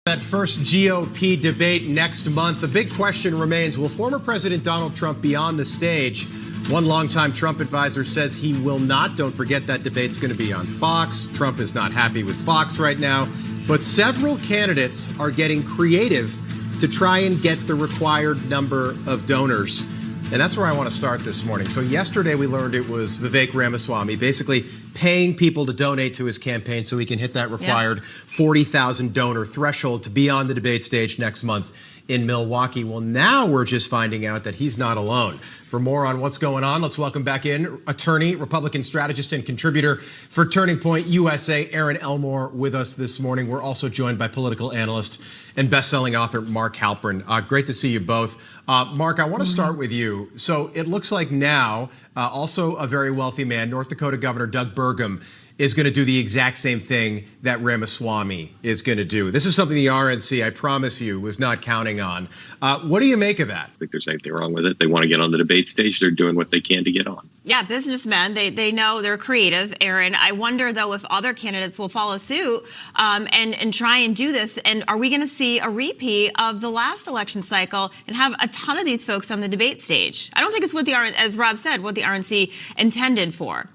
That first GOP debate next month, the big question remains, will former President Donald Trump be on the stage? One longtime Trump advisor says he will not. Don't forget that debate's going to be on Fox. Trump is not happy with Fox right now. But several candidates are getting creative to try and get the required number of donors. And that's where I want to start this morning. So yesterday we learned it was Vivek Ramaswamy basically paying people to donate to his campaign so he can hit that required 40,000 donor threshold to be on the debate stage next month in Milwaukee. Well, now we're just finding out that he's not alone. For more on what's going on, let's welcome back in attorney, Republican strategist, and contributor for Turning Point USA, Erin Elmore, with us this morning. We're also joined by political analyst and best-selling author Mark Halperin. Great to see you both. Mark, I want to start with you. So it looks like now, also a very wealthy man, North Dakota Governor Doug Burgum, is going to do the exact same thing that Ramaswamy is going to do. This is something the RNC, I promise you, was not counting on. What do you make of that? I think there's anything wrong with it. They want to get on the debate stage. They're doing what they can to get on. Yeah, businessmen, they know they're creative, Erin. I wonder, though, if other candidates will follow suit and try and do this. And are we going to see a repeat of the last election cycle and have a ton of these folks on the debate stage? I don't think it's what as Rob said, what the RNC intended for.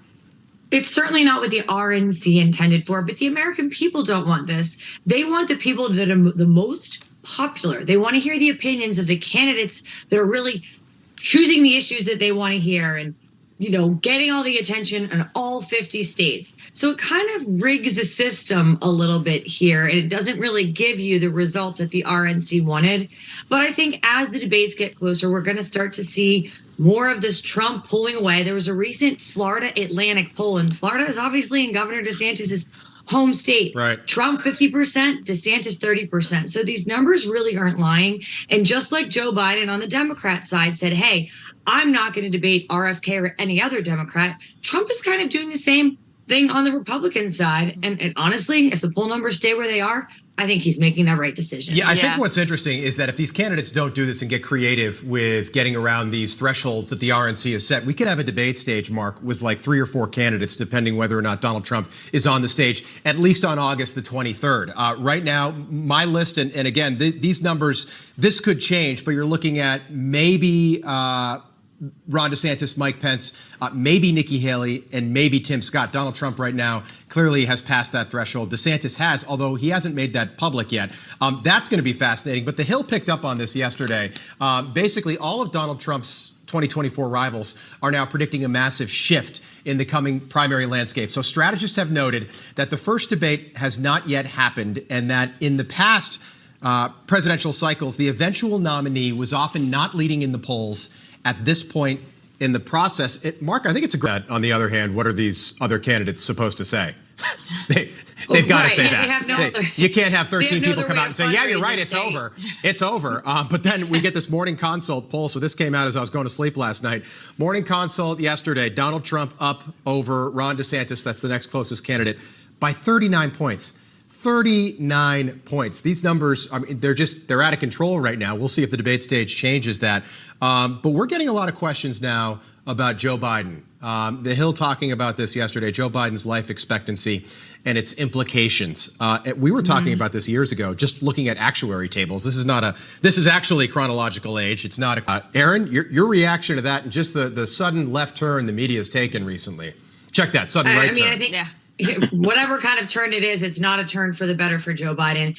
It's certainly not what the RNC intended for, but the American people don't want this. They want the people that are the most popular. They want to hear the opinions of the candidates that are really choosing the issues that they want to hear and, you know, getting all the attention in all 50 states. So it kind of rigs the system a little bit here, and it doesn't really give you the result that the RNC wanted. But I think as the debates get closer, we're going to start to see more of this Trump pulling away. There was a recent Florida Atlantic poll, and Florida is obviously in Governor DeSantis' home state. Right. Trump 50%, DeSantis 30%. So these numbers really aren't lying. And just like Joe Biden on the Democrat side said, hey, I'm not going to debate RFK or any other Democrat, Trump is kind of doing the same thing on the Republican side. And honestly, if the poll numbers stay where they are, I think he's making that right decision. Yeah, I think what's interesting is that if these candidates don't do this and get creative with getting around these thresholds that the RNC has set, we could have a debate stage, Mark, with like 3 or 4 candidates, depending whether or not Donald Trump is on the stage, at least on August the 23rd. Right now, my list, and again, these numbers, this could change, but you're looking at maybe Ron DeSantis, Mike Pence, maybe Nikki Haley, and maybe Tim Scott. Donald Trump right now clearly has passed that threshold. DeSantis has, although he hasn't made that public yet. That's going to be fascinating. But The Hill picked up on this yesterday. Basically, all of Donald Trump's 2024 rivals are now predicting a massive shift in the coming primary landscape. So strategists have noted that the first debate has not yet happened, and that in the past presidential cycles, the eventual nominee was often not leading in the polls at this point in the process. Mark, I think it's a great. On the other hand, what are these other candidates supposed to say? They've got to say that. You can't have 13 people come out and say, yeah, you're right, it's over. It's over. But then we get this Morning Consult poll. So this came out as I was going to sleep last night. Morning Consult yesterday, Donald Trump up over Ron DeSantis, that's the next closest candidate, by 39 points. 39 points. These numbers, I mean, they're out of control right now. We'll see if the debate stage changes that. But we're getting a lot of questions now about Joe Biden. The Hill talking about this yesterday, Joe Biden's life expectancy and its implications. We were talking about this years ago, just looking at actuary tables. This is actually chronological age. It's not Erin, your reaction to that and just the sudden left turn the media has taken recently. Check that, sudden right turn. I think whatever kind of turn it is, it's not a turn for the better for Joe Biden.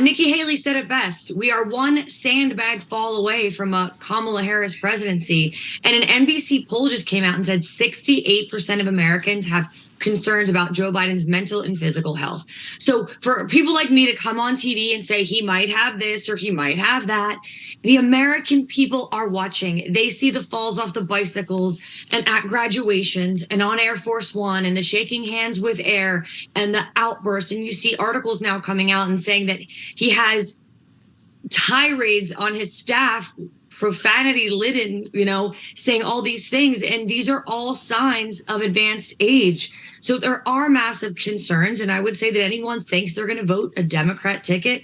Nikki Haley said it best. We are one sandbag fall away from a Kamala Harris presidency. And an NBC poll just came out and said 68% of Americans have concerns about Joe Biden's mental and physical health. So for people like me to come on TV and say he might have this or he might have that, the American people are watching. They see the falls off the bicycles and at graduations and on Air Force One and the shaking hands with air and the outbursts. And you see articles now coming out and saying that he has tirades on his staff, profanity laden, saying all these things. And these are all signs of advanced age. So there are massive concerns. And I would say that anyone thinks they're going to vote a Democrat ticket,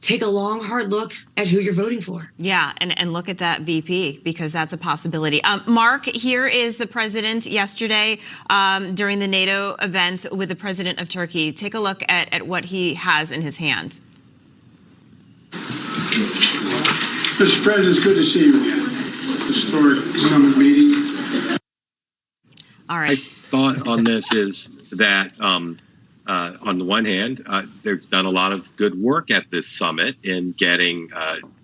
take a long, hard look at who you're voting for. Yeah, and look at that VP, because that's a possibility. Mark, here is the president yesterday during the NATO event with the president of Turkey. Take a look at what he has in his hand. Mr. President, it's good to see you again. Historic summit meeting. All My right. thought on this is that on the one hand, they've done a lot of good work at this summit in getting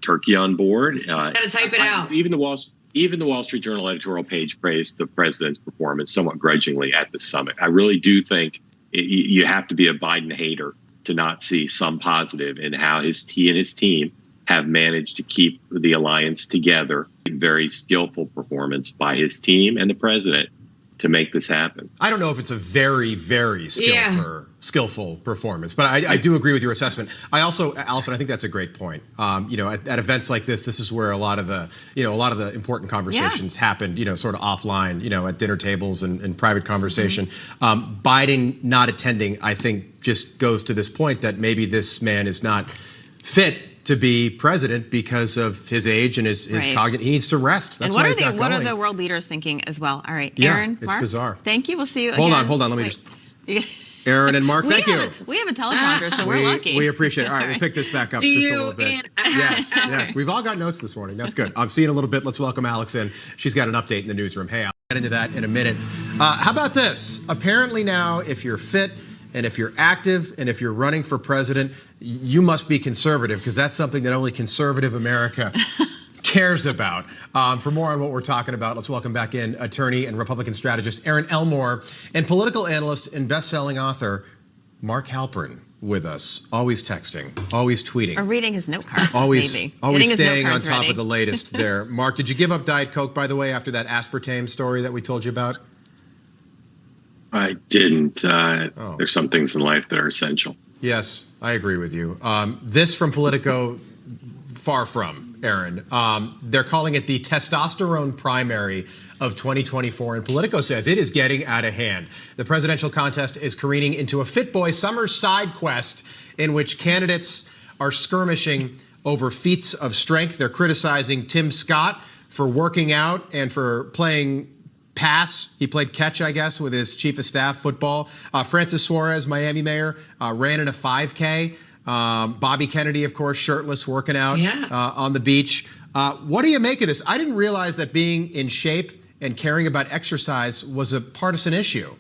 Turkey on board. Gotta type it out. Even the Wall Street Journal editorial page praised the president's performance somewhat grudgingly at the summit. I really do think you have to be a Biden hater to not see some positive in how he and his team have managed to keep the alliance together. Very skillful performance by his team and the president to make this happen. I don't know if it's a very, very skillful performance, but I do agree with your assessment. I also, Allison, I think that's a great point. At events like this is where a lot of the important conversations happen, sort of offline, at dinner tables and private conversation. Biden not attending, I think, just goes to this point that maybe this man is not fit to be president because of his age and his cognitive. He needs to rest. That's why he's not going. What are the world leaders thinking as well? All right, Yeah, Erin, it's Mark, bizarre. Thank you. We'll see you Hold again. on. Let me just. Erin and Mark, thank you. We have a teleprompter, so we're lucky. We appreciate it. All right, we'll pick this back up See just a you little bit. in- Yes. We've all got notes this morning. That's good. I'm seeing a little bit. Let's welcome Alex in. She's got an update in the newsroom. Hey, I'll get into that in a minute. How about this? Apparently now, if you're fit and if you're active and if you're running for president, you must be conservative, because that's something that only conservative America cares about. For more on what we're talking about, let's welcome back in attorney and Republican strategist Erin Elmore and political analyst and best-selling author Mark Halperin with us. Always texting, always tweeting. Or reading his note cards, Always maybe. always Getting his staying note on cards top ready. of the latest there. Mark, did you give up Diet Coke, by the way, after that aspartame story that we told you about? I didn't. There's some things in life that are essential. Yes, I agree with you. This from Politico, far from, Erin. They're calling it the testosterone primary of 2024, and Politico says it is getting out of hand. The presidential contest is careening into a Fit Boy summer side quest in which candidates are skirmishing over feats of strength. They're criticizing Tim Scott for working out and for playing pass. He played catch, I guess, with his chief of staff football. Francis Suarez, Miami mayor, ran in a 5K. Bobby Kennedy, of course, shirtless, working out on the beach. What do you make of this? I didn't realize that being in shape and caring about exercise was a partisan issue.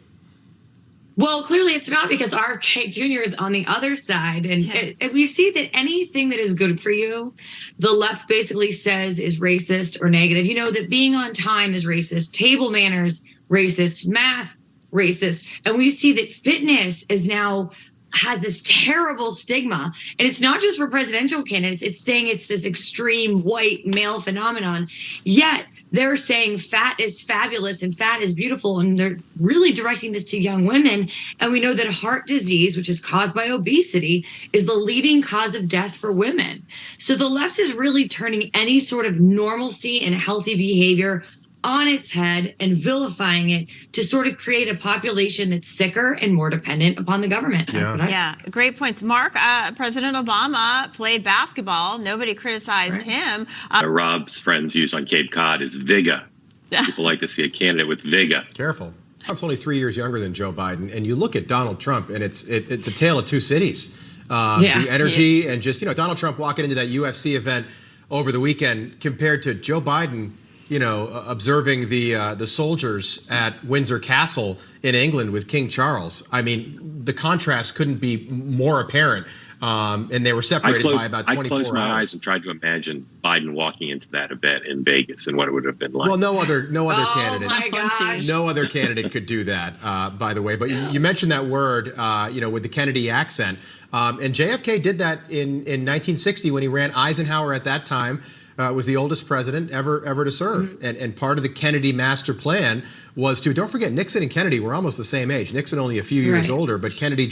Well, clearly it's not, because RFK Jr. is on the other side. And we see that anything that is good for you, the left basically says is racist or negative. You know, that being on time is racist, table manners, racist, math, racist. And we see that fitness is now has this terrible stigma. And it's not just for presidential candidates. It's saying it's this extreme white male phenomenon. Yet they're saying fat is fabulous and fat is beautiful. And they're really directing this to young women. And we know that heart disease, which is caused by obesity, is the leading cause of death for women. So the left is really turning any sort of normalcy and healthy behavior on its head and vilifying it to sort of create a population that's sicker and more dependent upon the government. That's what Great points. Mark, President Obama played basketball. Nobody criticized him. Rob's friends use on Cape Cod is Viga. People like to see a candidate with Viga. Careful. Trump's only 3 years younger than Joe Biden, and you look at Donald Trump, and it's a tale of two cities. The energy and just, Donald Trump walking into that UFC event over the weekend compared to Joe Biden, observing the soldiers at Windsor Castle in England with King Charles. I mean, the contrast couldn't be more apparent. And they were separated by about 24 hours. I closed my eyes and tried to imagine Biden walking into that event in Vegas and what it would have been like. Well, no other candidate. My gosh. No other candidate could do that, by the way. But you mentioned that word, with the Kennedy accent. And JFK did that in 1960 when he ran. Eisenhower at that time was the oldest president ever to serve. And part of the Kennedy master plan was to, don't forget, Nixon and Kennedy were almost the same age. Nixon only a few years older, but Kennedy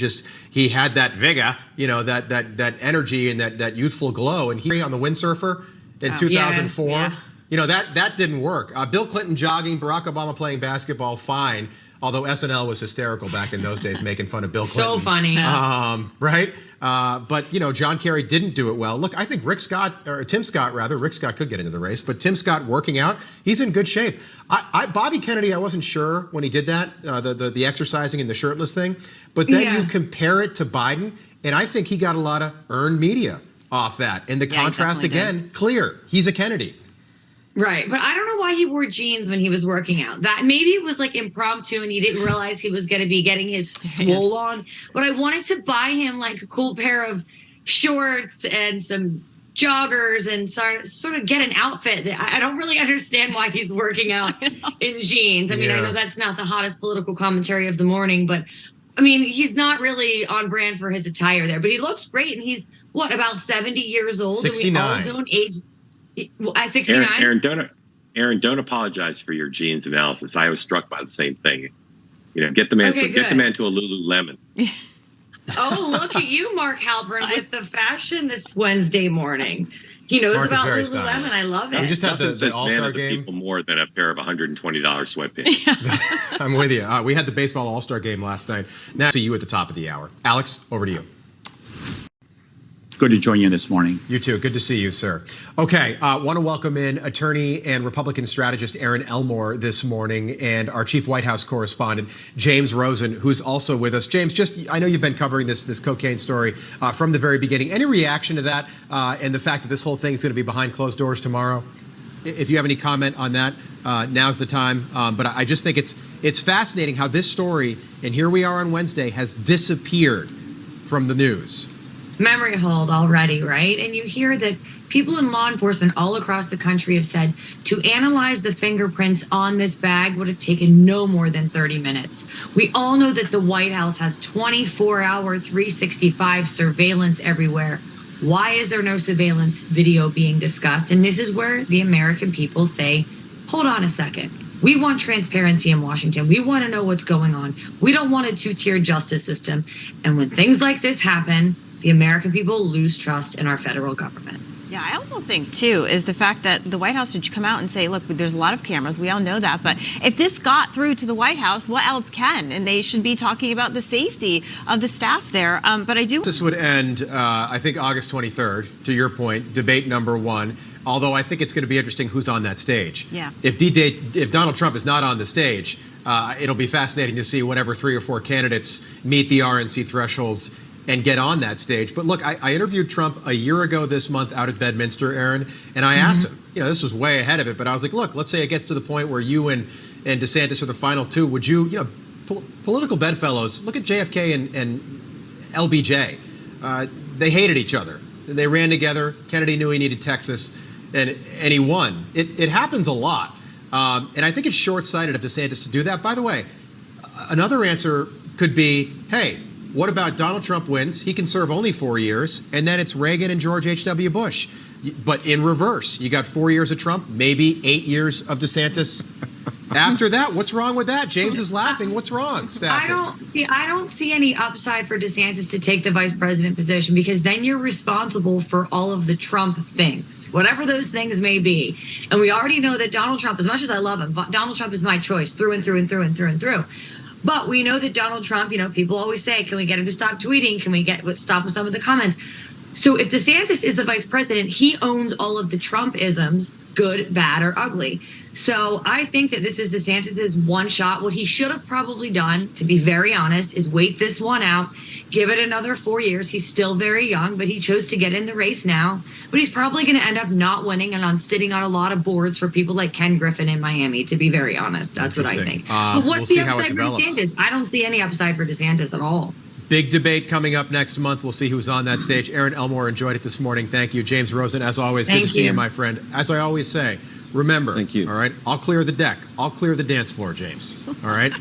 he had that vigor, that energy and that youthful glow. And he on the windsurfer in 2004, that didn't work. Bill Clinton jogging, Barack Obama playing basketball, fine. Although SNL was hysterical back in those days, making fun of Bill Clinton. So funny. Right? But, John Kerry didn't do it well. Look, I think Rick Scott could get into the race, but Tim Scott working out, he's in good shape. Bobby Kennedy, I wasn't sure when he did that, the exercising and the shirtless thing. But then you compare it to Biden, and I think he got a lot of earned media off that. And the Yeah, he contrast, definitely again, clear. He's a Kennedy. Right. But I don't know why he wore jeans when he was working out. That maybe it was like impromptu and he didn't realize he was going to be getting his swole on. But I wanted to buy him like a cool pair of shorts and some joggers and sort of get an outfit that I don't really understand why he's working out in jeans. I mean, I know that's not the hottest political commentary of the morning, but I mean, he's not really on brand for his attire there, but he looks great. And he's about 70 years old. 69. And we all don't age. At 69? Erin, don't apologize for your jeans analysis. I was struck by the same thing. Get the man to a Lululemon. Oh, look at you, Mark Halpern, with the fashion this Wednesday morning. He knows Mark about Lululemon. I love it. We just had the All-Star game. People more than a pair of $120 sweatpants. I'm with you. We had the baseball All-Star game last night. Now, see you at the top of the hour. Alex, over to you. Good to join you this morning. You too. Good to see you, sir. Okay, want to welcome in attorney and Republican strategist Erin Elmore this morning and our chief White House correspondent, James Rosen, who's also with us. James, I know you've been covering this cocaine story from the very beginning. Any reaction to that and the fact that this whole thing is going to be behind closed doors tomorrow? If you have any comment on that, now's the time. But I just think it's fascinating how this story, and here we are on Wednesday, has disappeared from the news. Memory hold already, right? And you hear that people in law enforcement all across the country have said to analyze the fingerprints on this bag would have taken no more than 30 minutes. We all know that the White House has 24-hour, 365 surveillance everywhere. Why is there no surveillance video being discussed? And this is where the American people say, hold on a second. We want transparency in Washington. We want to know what's going on. We don't want a two-tier justice system. And when things like this happen, the American people lose trust in our federal government. Yeah, I also think, too, is the fact that the White House should come out and say, look, there's a lot of cameras. We all know that. But if this got through to the White House, what else can? And they should be talking about the safety of the staff there. But I do. This would end, I think, August 23rd, to your point, debate number one. Although I think it's going to be interesting who's on that stage. Yeah. If Donald Trump is not on the stage, it'll be fascinating to see whatever 3 or 4 candidates meet the RNC thresholds and get on that stage. But look, I interviewed Trump a year ago this month out at Bedminster, Erin, and I asked him, this was way ahead of it, but I was like, look, let's say it gets to the point where you and DeSantis are the final two. Would you, political bedfellows, look at JFK and LBJ. They hated each other. They ran together. Kennedy knew he needed Texas, and he won. It happens a lot. And I think it's short-sighted of DeSantis to do that. By the way, another answer could be, hey, what about Donald Trump wins? He can serve only 4 years, and then it's Reagan and George H.W. Bush. But in reverse, you got 4 years of Trump, maybe 8 years of DeSantis. After that, what's wrong with that? James is laughing. What's wrong, Stasis? I don't see any upside for DeSantis to take the vice president position, because then you're responsible for all of the Trump things, whatever those things may be. And we already know that Donald Trump, as much as I love him, Donald Trump is my choice through and through and through and through and through. But we know that Donald Trump, people always say, can we get him to stop tweeting? Can we stop with some of the comments? So if DeSantis is the vice president, he owns all of the Trump-isms, good, bad, or ugly. So I think that this is DeSantis's one shot. What he should have probably done, to be very honest, is wait this one out, give it another 4 years. He's still very young, but he chose to get in the race now. But he's probably going to end up not winning and sitting on a lot of boards for people like Ken Griffin in Miami, to be very honest. That's what I think. But what's the upside for DeSantis? I don't see any upside for DeSantis at all. Big debate coming up next month. We'll see who's on that stage. Erin Elmore, enjoyed it this morning. Thank you. James Rosen, as always, good to see you, my friend. As I always say, remember, thank you. All right, I'll clear the deck. I'll clear the dance floor, James. All right?